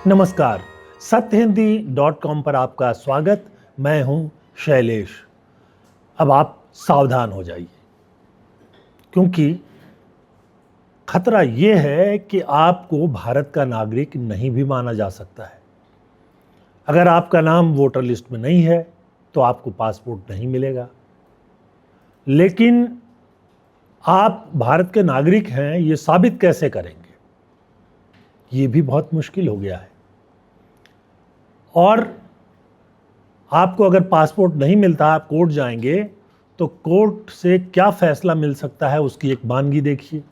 नमस्कार, सत्यहिंदी.com पर आपका स्वागत। मैं हूं शैलेश। अब आप सावधान हो जाइए, क्योंकि खतरा यह है कि आपको भारत का नागरिक नहीं भी माना जा सकता है। अगर आपका नाम वोटर लिस्ट में नहीं है तो आपको पासपोर्ट नहीं मिलेगा, लेकिन आप भारत के नागरिक हैं ये साबित कैसे करेंगे, ये भी बहुत मुश्किल हो गया है। और आपको अगर पासपोर्ट नहीं मिलता, आप कोर्ट जाएंगे तो कोर्ट से क्या फैसला मिल सकता है उसकी एक मानगी देखिए।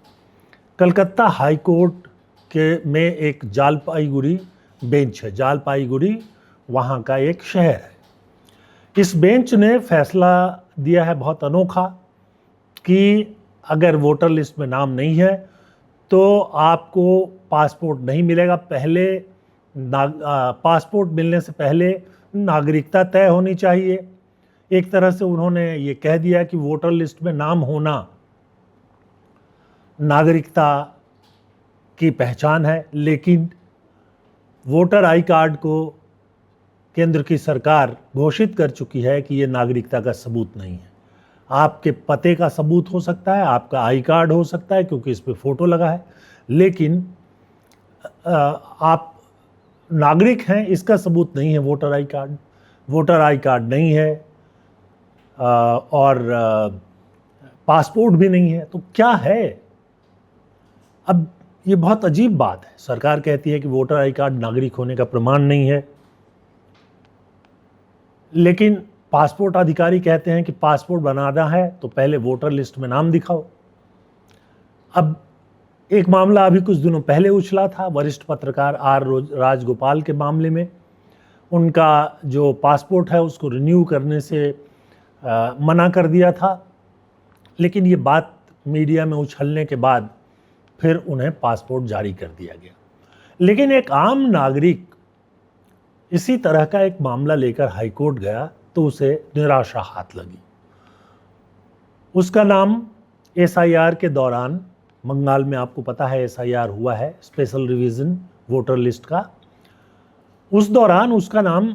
कलकत्ता हाई कोर्ट के में एक जालपाईगुड़ी बेंच है। जालपाईगुड़ी वहाँ का एक शहर है। इस बेंच ने फैसला दिया है बहुत अनोखा कि अगर वोटर लिस्ट में नाम नहीं है तो आपको पासपोर्ट नहीं मिलेगा। पासपोर्ट मिलने से पहले नागरिकता तय होनी चाहिए। एक तरह से उन्होंने ये कह दिया कि वोटर लिस्ट में नाम होना नागरिकता की पहचान है, लेकिन वोटर आई कार्ड को केंद्र की सरकार घोषित कर चुकी है कि ये नागरिकता का सबूत नहीं है। आपके पते का सबूत हो सकता है, आपका आई कार्ड हो सकता है क्योंकि इस पे फोटो लगा है, लेकिन आप नागरिक हैं इसका सबूत नहीं है voter I card. Voter I card नहीं है और पासपोर्ट भी नहीं है, तो क्या है? अब ये बहुत अजीब बात है। सरकार कहती है कि वोटर आई कार्ड नागरिक होने का प्रमाण नहीं है, लेकिन पासपोर्ट अधिकारी कहते हैं कि पासपोर्ट बनाना है तो पहले वोटर लिस्ट में नाम दिखाओ। अब एक मामला अभी कुछ दिनों पहले उछला था वरिष्ठ पत्रकार आर राजगोपाल के मामले में। उनका जो पासपोर्ट है उसको रिन्यू करने से मना कर दिया था, लेकिन ये बात मीडिया में उछलने के बाद फिर उन्हें पासपोर्ट जारी कर दिया गया। लेकिन एक आम नागरिक इसी तरह का एक मामला लेकर हाईकोर्ट गया तो उसे निराशा हाथ लगी। उसका नाम एसआईआर के दौरान, बंगाल में आपको पता है एसआईआर हुआ है, स्पेशल रिवीजन वोटर लिस्ट का, उस दौरान उसका नाम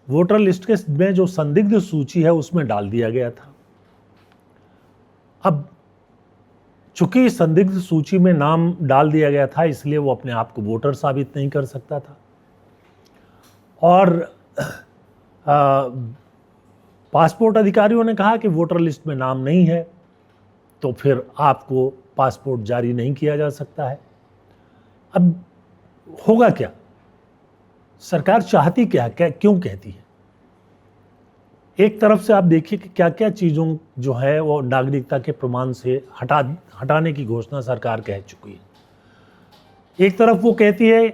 वोटर लिस्ट के में जो संदिग्ध सूची है उसमें डाल दिया गया था। अब चूंकि संदिग्ध सूची में नाम डाल दिया गया था इसलिए वो अपने आप को वोटर साबित नहीं कर सकता था, और पासपोर्ट अधिकारियों ने कहा कि वोटर लिस्ट में नाम नहीं है तो फिर आपको पासपोर्ट जारी नहीं किया जा सकता है। अब होगा क्या? सरकार चाहती क्या क्यों कहती है? एक तरफ से आप देखिए कि क्या क्या चीज़ों जो है वो नागरिकता के प्रमाण से हटाने की घोषणा सरकार कह चुकी है। एक तरफ वो कहती है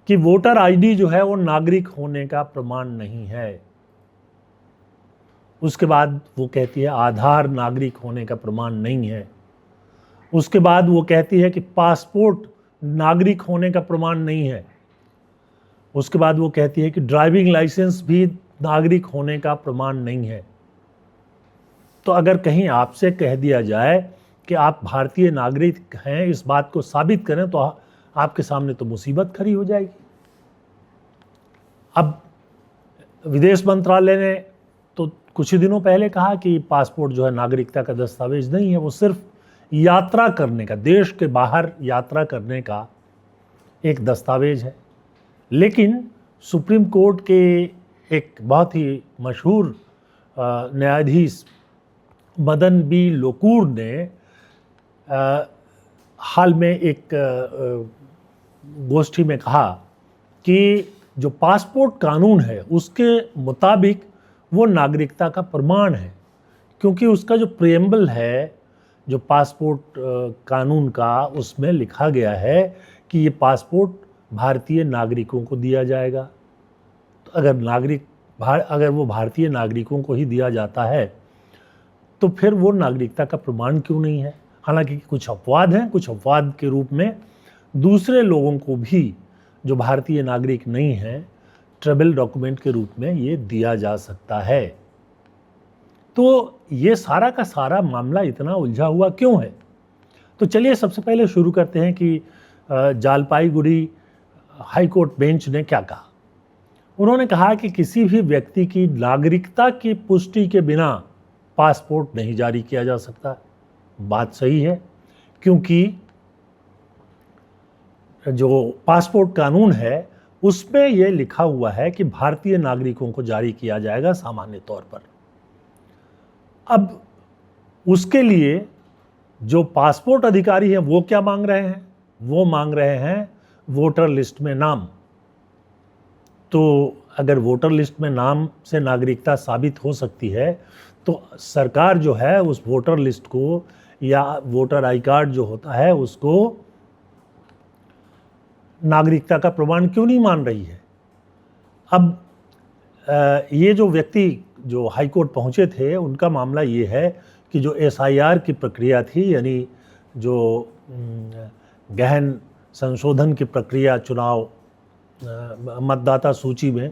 कि वोटर आईडी जो है वो नागरिक होने का प्रमाण नहीं है। उसके बाद वो कहती है आधार नागरिक होने का प्रमाण नहीं है। उसके बाद वो कहती है कि पासपोर्ट नागरिक होने का प्रमाण नहीं है। उसके बाद वो कहती है कि ड्राइविंग लाइसेंस भी नागरिक होने का प्रमाण नहीं है। तो अगर कहीं आपसे कह दिया जाए कि आप भारतीय नागरिक हैं, इस बात को साबित करें, तो आपके सामने तो मुसीबत खड़ी हो जाएगी। अब विदेश मंत्रालय ने तो कुछ ही दिनों पहले कहा कि पासपोर्ट जो है नागरिकता का दस्तावेज नहीं है, वो सिर्फ यात्रा करने का, देश के बाहर यात्रा करने का एक दस्तावेज है। लेकिन सुप्रीम कोर्ट के एक बहुत ही मशहूर न्यायाधीश मदन बी लोकुर ने हाल में एक गोष्ठी में कहा कि जो पासपोर्ट कानून है उसके मुताबिक वो नागरिकता का प्रमाण है, क्योंकि उसका जो प्रिएम्बल है जो पासपोर्ट कानून का, उसमें लिखा गया है कि ये पासपोर्ट भारतीय नागरिकों को दिया जाएगा। तो अगर वो भारतीय नागरिकों को ही दिया जाता है तो फिर वो नागरिकता का प्रमाण क्यों नहीं है? हालांकि कुछ अपवाद हैं, कुछ अपवाद के रूप में दूसरे लोगों को भी जो भारतीय नागरिक नहीं हैं ट्रैवल डॉक्यूमेंट के रूप में ये दिया जा सकता है। तो ये सारा का सारा मामला इतना उलझा हुआ क्यों है? तो चलिए सबसे पहले शुरू करते हैं कि जालपाईगुड़ी हाई कोर्ट बेंच ने क्या कहा। उन्होंने कहा कि किसी भी व्यक्ति की नागरिकता की पुष्टि के बिना पासपोर्ट नहीं जारी किया जा सकता। बात सही है, क्योंकि जो पासपोर्ट कानून है उसमें यह लिखा हुआ है कि भारतीय नागरिकों को जारी किया जाएगा सामान्य तौर पर। अब उसके लिए जो पासपोर्ट अधिकारी हैं वो क्या मांग रहे हैं? वो मांग रहे हैं वोटर लिस्ट में नाम। तो अगर वोटर लिस्ट में नाम से नागरिकता साबित हो सकती है तो सरकार जो है उस वोटर लिस्ट को या वोटर आई कार्ड जो होता है उसको नागरिकता का प्रमाण क्यों नहीं मान रही है? अब ये जो व्यक्ति जो हाई कोर्ट पहुंचे थे उनका मामला ये है कि जो SIR की प्रक्रिया थी, यानी जो गहन संशोधन की प्रक्रिया चुनाव मतदाता सूची में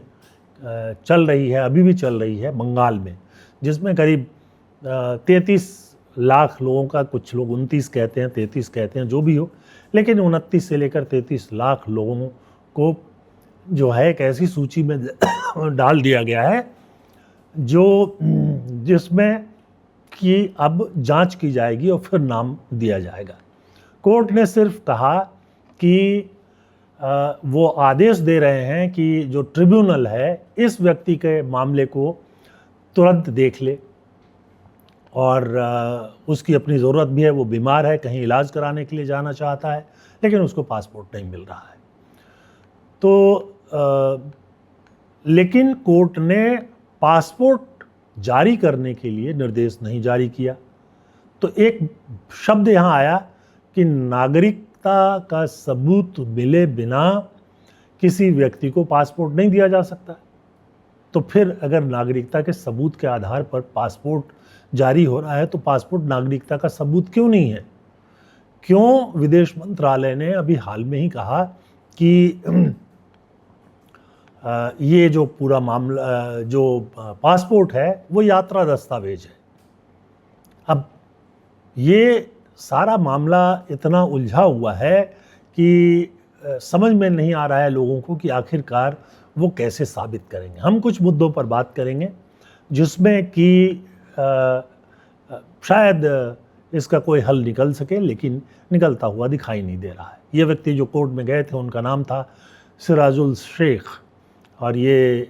चल रही है, अभी भी चल रही है बंगाल में, जिसमें करीब 33 लाख लोगों का, कुछ लोग 29 कहते हैं, 33 कहते हैं, जो भी हो, लेकिन 29 से लेकर 33 लाख लोगों को जो है एक ऐसी सूची में डाल दिया गया है जिसमें कि अब जांच की जाएगी और फिर नाम दिया जाएगा। कोर्ट ने सिर्फ कहा कि वो आदेश दे रहे हैं कि जो ट्रिब्यूनल है इस व्यक्ति के मामले को तुरंत देख ले, और उसकी अपनी ज़रूरत भी है, वो बीमार है, कहीं इलाज कराने के लिए जाना चाहता है, लेकिन उसको पासपोर्ट नहीं मिल रहा है। तो लेकिन कोर्ट ने पासपोर्ट जारी करने के लिए निर्देश नहीं जारी किया। तो एक शब्द यहाँ आया कि नागरिकता का सबूत मिले बिना किसी व्यक्ति को पासपोर्ट नहीं दिया जा सकता। तो फिर अगर नागरिकता के सबूत के आधार पर पासपोर्ट जारी हो रहा है तो पासपोर्ट नागरिकता का सबूत क्यों नहीं है? क्यों विदेश मंत्रालय ने अभी हाल में ही कहा कि ये जो पूरा मामला, जो पासपोर्ट है वो यात्रा दस्तावेज है। अब ये सारा मामला इतना उलझा हुआ है कि समझ में नहीं आ रहा है लोगों को कि आखिरकार वो कैसे साबित करेंगे। हम कुछ मुद्दों पर बात करेंगे जिसमें कि शायद इसका कोई हल निकल सके, लेकिन निकलता हुआ दिखाई नहीं दे रहा है। ये व्यक्ति जो कोर्ट में गए थे उनका नाम था सिराजुल शेख, और ये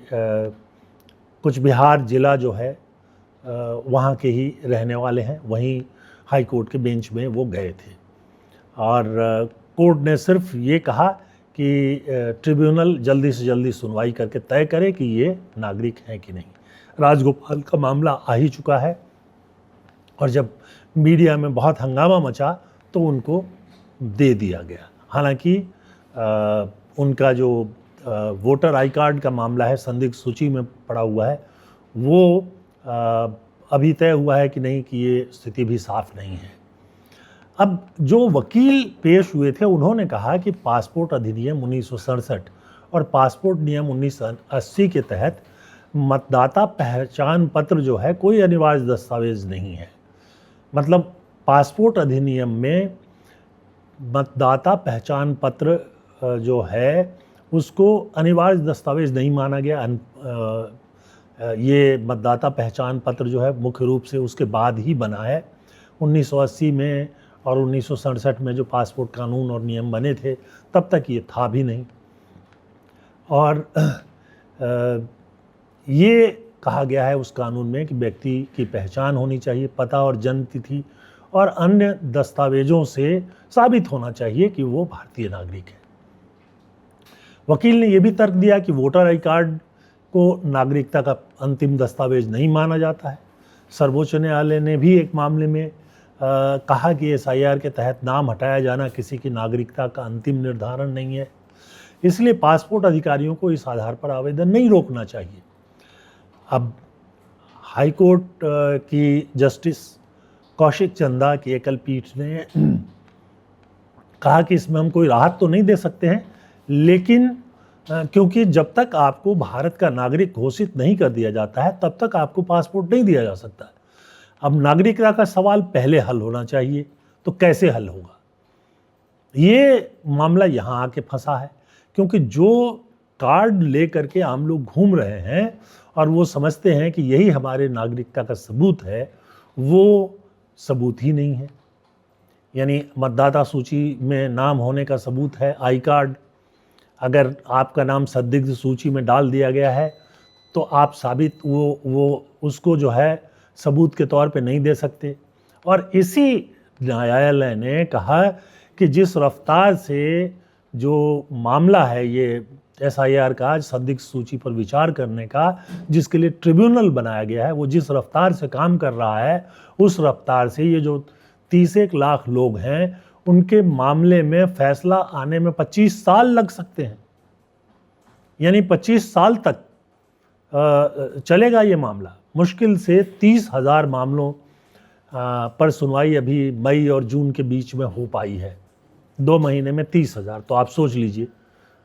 कुछ बिहार ज़िला जो है वहाँ के ही रहने वाले हैं। वहीं हाई कोर्ट के बेंच में वो गए थे, और कोर्ट ने सिर्फ ये कहा कि ट्रिब्यूनल जल्दी से जल्दी सुनवाई करके तय करे कि ये नागरिक हैं कि नहीं। राजगोपाल का मामला आ ही चुका है, और जब मीडिया में बहुत हंगामा मचा तो उनको दे दिया गया। हालांकि उनका जो वोटर आई कार्ड का मामला है, संदिग्ध सूची में पड़ा हुआ है, वो अभी तय हुआ है कि नहीं, कि ये स्थिति भी साफ नहीं है। अब जो वकील पेश हुए थे उन्होंने कहा कि पासपोर्ट अधिनियम 1967 और पासपोर्ट नियम 1980 के तहत मतदाता पहचान पत्र जो है कोई अनिवार्य दस्तावेज नहीं है। मतलब पासपोर्ट अधिनियम में मतदाता पहचान पत्र जो है उसको अनिवार्य दस्तावेज नहीं माना गया। ये मतदाता पहचान पत्र जो है मुख्य रूप से उसके बाद ही बना है। 1980 में और 1967 में जो पासपोर्ट कानून और नियम बने थे तब तक ये था भी नहीं। और ये कहा गया है उस कानून में कि व्यक्ति की पहचान होनी चाहिए, पता और जन्म तिथि और अन्य दस्तावेजों से साबित होना चाहिए कि वो भारतीय नागरिक है। वकील ने यह भी तर्क दिया कि वोटर आई कार्ड को नागरिकता का अंतिम दस्तावेज नहीं माना जाता है। सर्वोच्च न्यायालय ने भी एक मामले में कहा कि SIR के तहत नाम हटाया जाना किसी की नागरिकता का अंतिम निर्धारण नहीं है, इसलिए पासपोर्ट अधिकारियों को इस आधार पर आवेदन नहीं रोकना चाहिए। अब हाई कोर्ट की जस्टिस कौशिक चंदा की एकल पीठ ने कहा कि इसमें हम कोई राहत तो नहीं दे सकते हैं, लेकिन क्योंकि जब तक आपको भारत का नागरिक घोषित नहीं कर दिया जाता है तब तक आपको पासपोर्ट नहीं दिया जा सकता। अब नागरिकता का सवाल पहले हल होना चाहिए, तो कैसे हल होगा? ये मामला यहाँ आके फंसा है, क्योंकि जो कार्ड लेकर के आम लोग घूम रहे हैं और वो समझते हैं कि यही हमारे नागरिकता का सबूत है, वो सबूत ही नहीं है। यानी मतदाता सूची में नाम होने का सबूत है आई कार्ड। अगर आपका नाम संदिग्ध सूची में डाल दिया गया है तो आप साबित वो उसको जो है सबूत के तौर पे नहीं दे सकते। और इसी न्यायालय ने कहा कि जिस रफ्तार से जो मामला है ये SIR का, संदिग्ध सूची पर विचार करने का, जिसके लिए ट्रिब्यूनल बनाया गया है, वो जिस रफ्तार से काम कर रहा है उस रफ्तार से ये जो 31 लाख लोग हैं उनके मामले में फैसला आने में 25 साल लग सकते हैं। यानी 25 साल तक चलेगा ये मामला। मुश्किल से 30,000 मामलों पर सुनवाई अभी मई और जून के बीच में हो पाई है। 2 महीने में 30,000, तो आप सोच लीजिए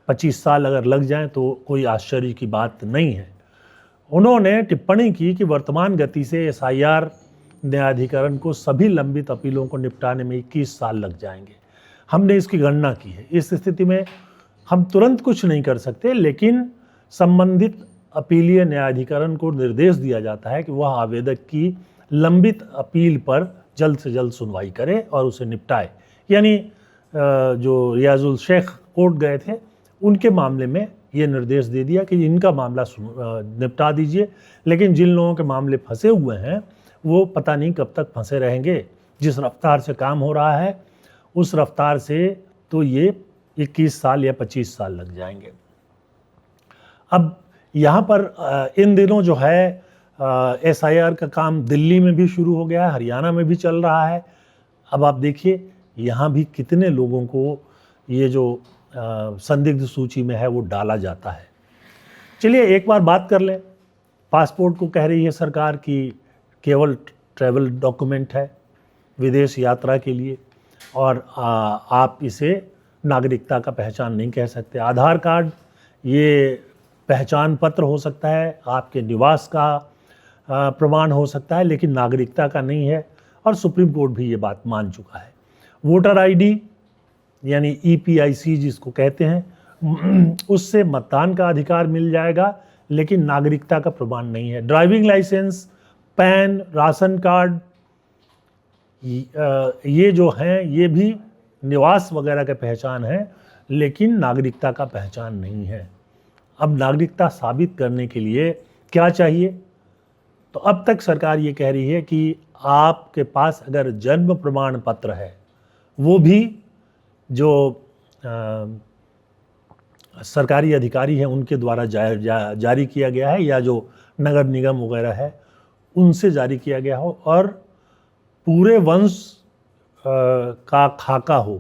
25 साल अगर लग जाएं तो कोई आश्चर्य की बात नहीं है। उन्होंने टिप्पणी की कि वर्तमान गति से SIR न्यायाधिकरण को सभी लंबित अपीलों को निपटाने में 21 साल लग जाएंगे। हमने इसकी गणना की है। इस स्थिति में हम तुरंत कुछ नहीं कर सकते, लेकिन संबंधित अपीलीय न्यायाधिकरण को निर्देश दिया जाता है कि वह आवेदक की लंबित अपील पर जल्द से जल्द सुनवाई करे और उसे निपटाए। यानी जो रियाजुल शेख कोर्ट गए थे उनके मामले में ये निर्देश दे दिया कि इनका मामला निपटा दीजिए, लेकिन जिन लोगों के मामले फंसे हुए हैं वो पता नहीं कब तक फंसे रहेंगे। जिस रफ्तार से काम हो रहा है उस रफ्तार से तो ये 21 साल या 25 साल लग जाएंगे। अब यहाँ पर इन दिनों जो है SIR का काम दिल्ली में भी शुरू हो गया है, हरियाणा में भी चल रहा है। अब आप देखिए यहाँ भी कितने लोगों को ये जो संदिग्ध सूची में है वो डाला जाता है। चलिए एक बार बात कर लें। पासपोर्ट को कह रही है सरकार कि केवल ट्रैवल डॉक्यूमेंट है विदेश यात्रा के लिए, और आप इसे नागरिकता का पहचान नहीं कह सकते। आधार कार्ड ये पहचान पत्र हो सकता है, आपके निवास का प्रमाण हो सकता है, लेकिन नागरिकता का नहीं है, और सुप्रीम कोर्ट भी ये बात मान चुका है। वोटर ID यानी EPIC जिसको कहते हैं, उससे मतदान का अधिकार मिल जाएगा, लेकिन नागरिकता का प्रमाण नहीं है। Driving licence, PAN, ration card, ये जो हैं ये भी निवास वगैरह का पहचान है, लेकिन नागरिकता का पहचान नहीं है। अब नागरिकता साबित करने के लिए क्या चाहिए? तो अब तक सरकार ये कह रही है कि आपके पास अगर जन्म प्रमाण पत्र है, वो भी जो सरकारी अधिकारी हैं उनके द्वारा जारी किया गया है, या जो नगर निगम वगैरह है उनसे जारी किया गया हो, और पूरे वंश का खाका हो,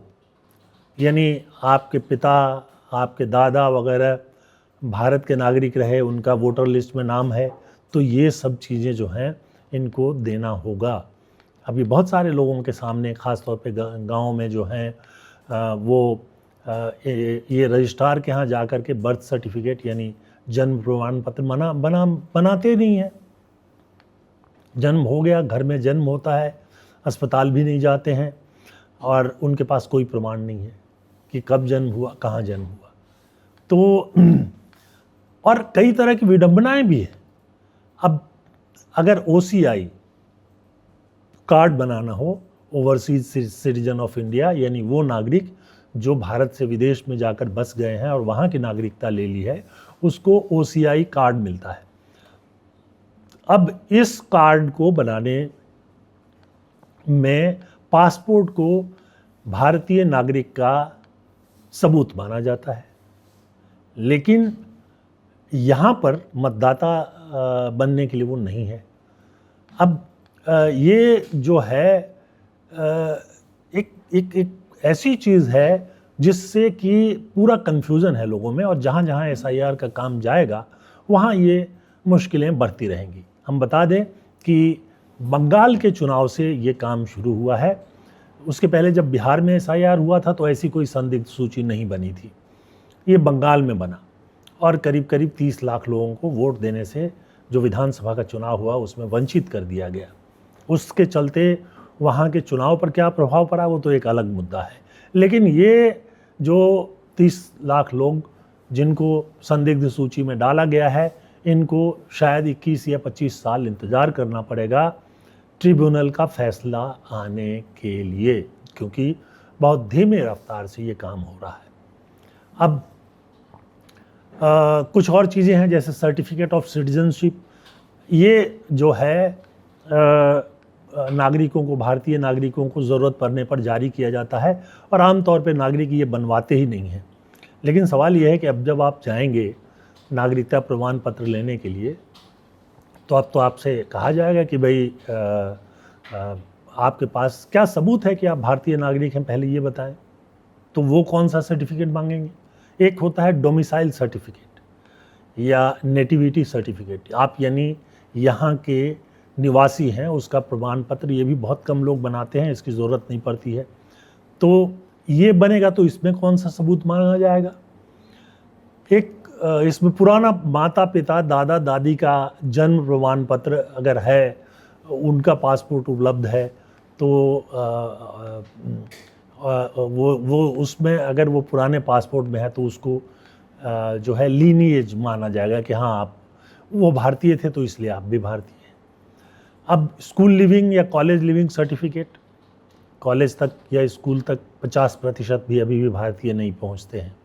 यानी आपके पिता, आपके दादा वगैरह भारत के नागरिक रहे, उनका वोटर लिस्ट में नाम है, तो ये सब चीज़ें जो हैं इनको देना होगा। अभी बहुत सारे लोगों के सामने, ख़ास तौर पे गाँव में जो हैं वो ये रजिस्ट्रार के यहाँ जा कर के बर्थ सर्टिफिकेट यानी जन्म प्रमाण पत्र बनाते नहीं हैं। जन्म हो गया, घर में जन्म होता है, अस्पताल भी नहीं जाते हैं, और उनके पास कोई प्रमाण नहीं है कि कब जन्म हुआ, कहाँ जन्म हुआ। तो और कई तरह की विडंबनाएं भी हैं। अब अगर OCI कार्ड बनाना हो, ओवरसीज सिटीजन ऑफ इंडिया, यानी वो नागरिक जो भारत से विदेश में जाकर बस गए हैं और वहाँ की नागरिकता ले ली है, उसको OCI कार्ड मिलता है। अब इस कार्ड को बनाने में पासपोर्ट को भारतीय नागरिक का सबूत माना जाता है, लेकिन यहाँ पर मतदाता बनने के लिए वो नहीं है। अब ये जो है एक ऐसी चीज़ है जिससे कि पूरा कन्फ्यूज़न है लोगों में, और जहाँ जहाँ SIR का काम जाएगा वहाँ ये मुश्किलें बढ़ती रहेंगी। हम बता दें कि बंगाल के चुनाव से ये काम शुरू हुआ है। उसके पहले जब बिहार में SIR हुआ था तो ऐसी कोई संदिग्ध सूची नहीं बनी थी। ये बंगाल में बना, और करीब करीब 30 लाख लोगों को वोट देने से जो विधानसभा का चुनाव हुआ उसमें वंचित कर दिया गया। उसके चलते वहाँ के चुनाव पर क्या प्रभाव पड़ा वो तो एक अलग मुद्दा है, लेकिन ये जो 30 लाख लोग जिनको संदिग्ध सूची में डाला गया है, इनको शायद 21 या 25 साल इंतज़ार करना पड़ेगा ट्रिब्यूनल का फैसला आने के लिए, क्योंकि बहुत धीमे रफ्तार से ये काम हो रहा है। अब कुछ और चीज़ें हैं, जैसे सर्टिफिकेट ऑफ सिटीजनशिप। ये जो है नागरिकों को, भारतीय नागरिकों को ज़रूरत पड़ने पर जारी किया जाता है, और आमतौर पे नागरिक ये बनवाते ही नहीं हैं। लेकिन सवाल ये है कि अब जब आप जाएंगे नागरिकता प्रमाण पत्र लेने के लिए, तो अब तो आपसे कहा जाएगा कि भाई आपके पास क्या सबूत है कि आप भारतीय नागरिक हैं, पहले ये बताएं। तो वो कौन सा सर्टिफिकेट मांगेंगे? एक होता है डोमिसाइल सर्टिफिकेट या नेटिविटी सर्टिफिकेट, आप यानी यहाँ के निवासी हैं उसका प्रमाण पत्र। ये भी बहुत कम लोग बनाते हैं, इसकी ज़रूरत नहीं पड़ती है। तो ये बनेगा तो इसमें कौन सा सबूत मांगा जाएगा? एक इसमें पुराना माता पिता दादा दादी का जन्म प्रमाण पत्र अगर है, उनका पासपोर्ट उपलब्ध है, तो वो उसमें अगर वो पुराने पासपोर्ट में है तो उसको जो है लीनिएज माना जाएगा कि हाँ आप वो भारतीय थे तो इसलिए आप भी भारतीय हैं। अब स्कूल लिविंग या कॉलेज लिविंग सर्टिफिकेट, कॉलेज तक या स्कूल तक 50% भी अभी भी भारतीय नहीं पहुंचते हैं।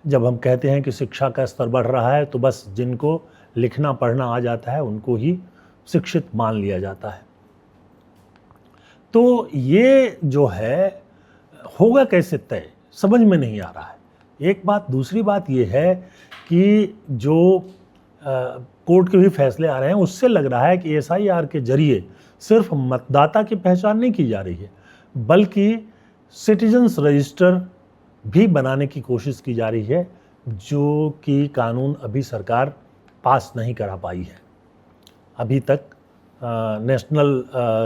जब हम कहते हैं कि शिक्षा का स्तर बढ़ रहा है, तो बस जिनको लिखना पढ़ना आ जाता है उनको ही शिक्षित मान लिया जाता है। तो ये जो है होगा कैसे तय, समझ में नहीं आ रहा है। एक बात। दूसरी बात ये है कि जो कोर्ट के भी फैसले आ रहे हैं, उससे लग रहा है कि SIR के जरिए सिर्फ मतदाता की पहचान नहीं की जा रही है, बल्कि सिटीजन्स रजिस्टर भी बनाने की कोशिश की जा रही है, जो कि कानून अभी सरकार पास नहीं करा पाई है। अभी तक नेशनल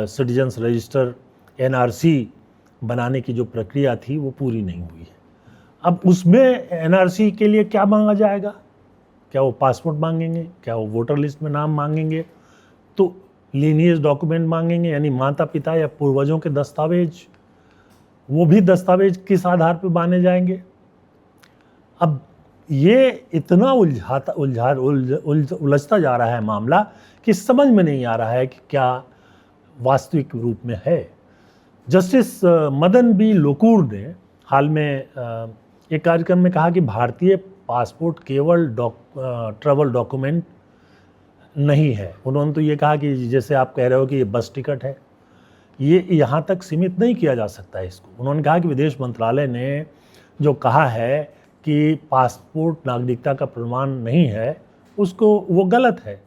सिटीजन्स रजिस्टर NRC बनाने की जो प्रक्रिया थी वो पूरी नहीं हुई है। अब उसमें NRC के लिए क्या मांगा जाएगा? क्या वो पासपोर्ट मांगेंगे? क्या वो वोटर लिस्ट में नाम मांगेंगे? तो लीनिएज डॉक्यूमेंट मांगेंगे, यानी माता पिता या पूर्वजों के दस्तावेज। वो भी दस्तावेज किस आधार पर माने जाएंगे? अब ये इतना उलझता जा रहा है मामला कि समझ में नहीं आ रहा है कि क्या वास्तविक रूप में है। जस्टिस मदन बी लोकुर ने हाल में एक कार्यक्रम में कहा कि भारतीय पासपोर्ट केवल ट्रैवल डॉक्यूमेंट नहीं है। उन्होंने तो ये कहा कि जैसे आप कह रहे हो कि ये बस टिकट है, ये यहाँ तक सीमित नहीं किया जा सकता है इसको। उन्होंने कहा कि विदेश मंत्रालय ने जो कहा है कि पासपोर्ट नागरिकता का प्रमाण नहीं है, उसको वो गलत है।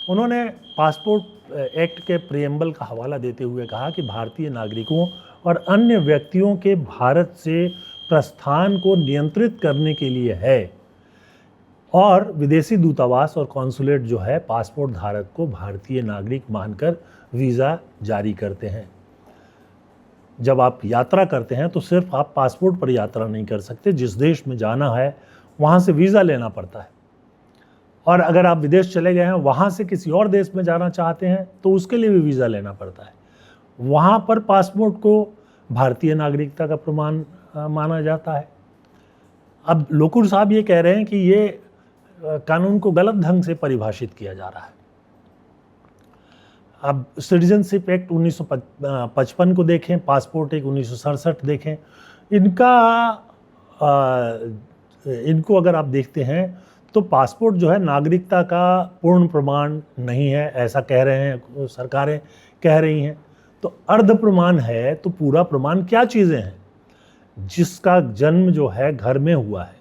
उन्होंने पासपोर्ट एक्ट के प्रियम्बल का हवाला देते हुए कहा कि भारतीय नागरिकों और अन्य व्यक्तियों के भारत से प्रस्थान को नियंत्रित करने के लिए है, और विदेशी दूतावास और कॉन्सुलेट जो है पासपोर्ट धारक को भारतीय नागरिक मानकर वीज़ा जारी करते हैं। जब आप यात्रा करते हैं तो सिर्फ आप पासपोर्ट पर यात्रा नहीं कर सकते, जिस देश में जाना है वहाँ से वीज़ा लेना पड़ता है। और अगर आप विदेश चले गए हैं, वहाँ से किसी और देश में जाना चाहते हैं तो उसके लिए भी वीज़ा लेना पड़ता है। वहाँ पर पासपोर्ट को भारतीय नागरिकता का प्रमाण माना जाता है। अब लोकुर साहब ये कह रहे हैं कि ये कानून को गलत ढंग से परिभाषित किया जा रहा है। अब सिटीजनशिप एक्ट 1955 को देखें, पासपोर्ट एक्ट 1967 देखें, इनको अगर आप देखते हैं तो पासपोर्ट जो है नागरिकता का पूर्ण प्रमाण नहीं है, ऐसा कह रहे हैं, सरकारें कह रही हैं। तो अर्ध प्रमाण है, तो पूरा प्रमाण क्या चीज़ें हैं? जिसका जन्म जो है घर में हुआ है।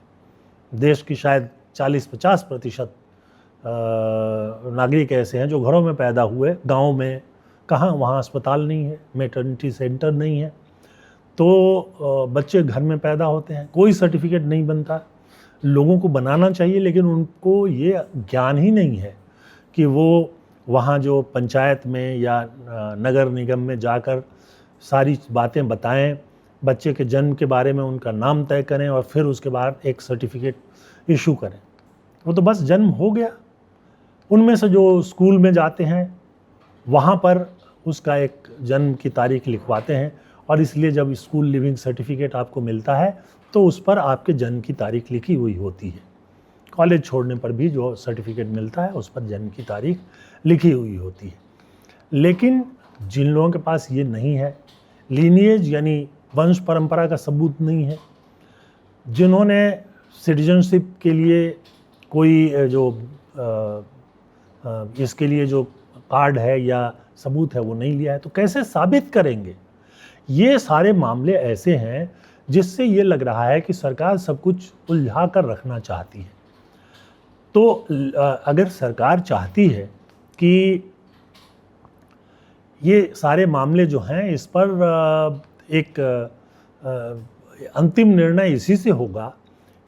देश की शायद 40-50% नागरिक ऐसे हैं जो घरों में पैदा हुए, गांव में कहाँ, वहाँ अस्पताल नहीं है, मैटरनिटी सेंटर नहीं है, तो बच्चे घर में पैदा होते हैं, कोई सर्टिफिकेट नहीं बनता। लोगों को बनाना चाहिए, लेकिन उनको ये ज्ञान ही नहीं है कि वो वहाँ जो पंचायत में या नगर निगम में जाकर सारी बातें बताएं, बच्चे के जन्म के बारे में उनका नाम तय करें और फिर उसके बाद एक सर्टिफिकेट इशू करें। वो तो बस जन्म हो गया। उनमें से जो स्कूल में जाते हैं वहाँ पर उसका एक जन्म की तारीख लिखवाते हैं, और इसलिए जब स्कूल लिविंग सर्टिफिकेट आपको मिलता है तो उस पर आपके जन्म की तारीख लिखी हुई होती है। कॉलेज छोड़ने पर भी जो सर्टिफिकेट मिलता है उस पर जन्म की तारीख लिखी हुई होती है। लेकिन जिन लोगों के पास ये नहीं है, लीनिएज यानी वंश परंपरा का सबूत नहीं है, जिन्होंने सिटीजनशिप के लिए कोई जो इसके लिए जो कार्ड है या सबूत है वो नहीं लिया है, तो कैसे साबित करेंगे? ये सारे मामले ऐसे हैं जिससे ये लग रहा है कि सरकार सब कुछ उलझा कर रखना चाहती है। तो अगर सरकार चाहती है कि ये सारे मामले जो हैं इस पर एक अंतिम निर्णय इसी से होगा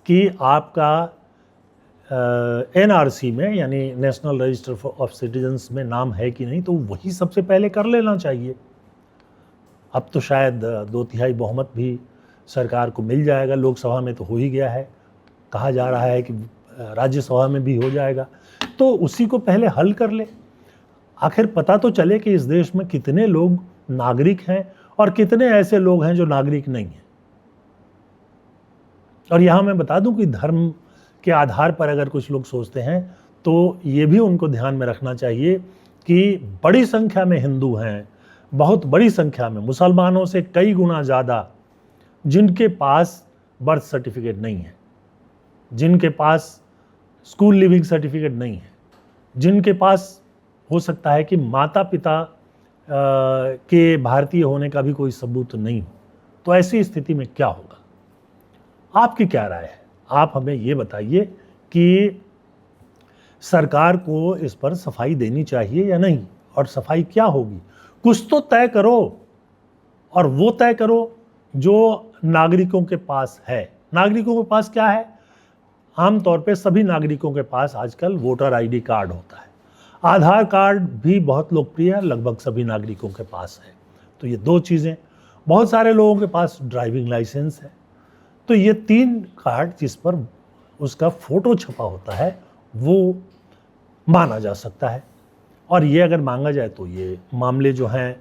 कि आपका NRC में यानी नेशनल रजिस्टर ऑफ सिटीजन्स में नाम है कि नहीं, तो वही सबसे पहले कर लेना चाहिए। अब तो शायद 2/3 बहुमत भी सरकार को मिल जाएगा, लोकसभा में तो हो ही गया है, कहा जा रहा है कि राज्यसभा में भी हो जाएगा, तो उसी को पहले हल कर ले। आखिर पता तो चले कि इस देश में कितने लोग नागरिक हैं और कितने ऐसे लोग हैं जो नागरिक नहीं हैं। और यहाँ मैं बता दूं कि धर्म के आधार पर अगर कुछ लोग सोचते हैं तो ये भी उनको ध्यान में रखना चाहिए कि बड़ी संख्या में हिंदू हैं, बहुत बड़ी संख्या में मुसलमानों से कई गुना ज़्यादा, जिनके पास बर्थ सर्टिफिकेट नहीं है, जिनके पास स्कूल लिविंग सर्टिफिकेट नहीं है, जिनके पास हो सकता है कि माता पिता के भारतीय होने का भी कोई सबूत नहीं हो। तो ऐसी स्थिति में क्या होगा? आपकी क्या राय है? आप हमें ये बताइए कि सरकार को इस पर सफाई देनी चाहिए या नहीं, और सफाई क्या होगी? कुछ तो तय करो, और वो तय करो जो नागरिकों के पास है। नागरिकों के पास क्या है? आमतौर पे सभी नागरिकों के पास आजकल वोटर ID कार्ड होता है। आधार कार्ड भी बहुत लोकप्रिय है, लगभग सभी नागरिकों के पास है। तो ये दो चीज़ें। बहुत सारे लोगों के पास ड्राइविंग लाइसेंस है। तो ये 3 कार्ड जिस पर उसका फ़ोटो छपा होता है वो माना जा सकता है। और ये अगर मांगा जाए तो ये मामले जो हैं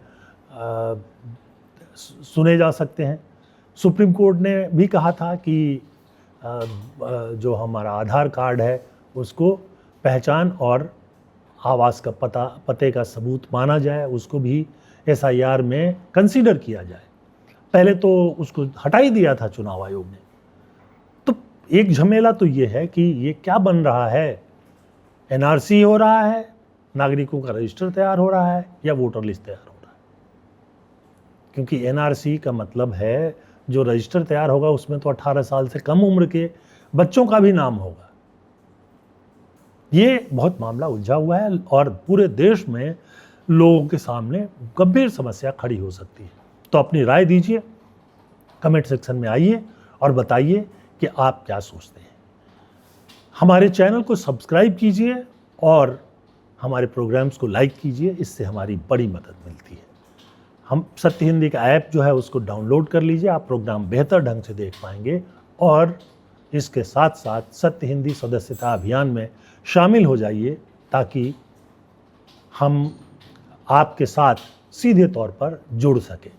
सुने जा सकते हैं। सुप्रीम कोर्ट ने भी कहा था कि जो हमारा आधार कार्ड है उसको पहचान और आवास का पते का सबूत माना जाए, उसको भी SIR में कंसीडर किया जाए। पहले तो उसको हटा ही दिया था चुनाव आयोग ने। तो एक झमेला तो ये है कि ये क्या बन रहा है? NRC हो रहा है, नागरिकों का रजिस्टर तैयार हो रहा है, या वोटर लिस्ट तैयार हो रहा है? क्योंकि NRC का मतलब है जो रजिस्टर तैयार होगा उसमें तो 18 साल से कम उम्र के बच्चों का भी नाम होगा। ये बहुत मामला उलझा हुआ है और पूरे देश में लोगों के सामने गंभीर समस्या खड़ी हो सकती है। तो अपनी राय दीजिए, कमेंट सेक्शन में आइए और बताइए कि आप क्या सोचते हैं। हमारे चैनल को सब्सक्राइब कीजिए और हमारे प्रोग्राम्स को लाइक कीजिए, इससे हमारी बड़ी मदद मिलती है। हम सत्य हिंदी का ऐप जो है उसको डाउनलोड कर लीजिए, आप प्रोग्राम बेहतर ढंग से देख पाएंगे। और इसके साथ साथ सत्य हिंदी सदस्यता अभियान में शामिल हो जाइए ताकि हम आपके साथ सीधे तौर पर जुड़ सकें।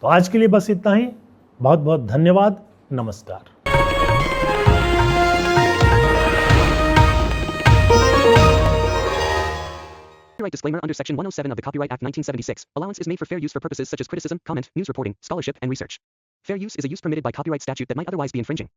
तो आज के लिए बस इतना ही। बहुत बहुत धन्यवाद। नमस्कार। Copyright disclaimer under Section 107 of the Copyright Act 1976. Allowance is made for fair use for purposes such as criticism, comment, news reporting, scholarship, and research. Fair use is a use permitted by copyright statute that might otherwise be infringing.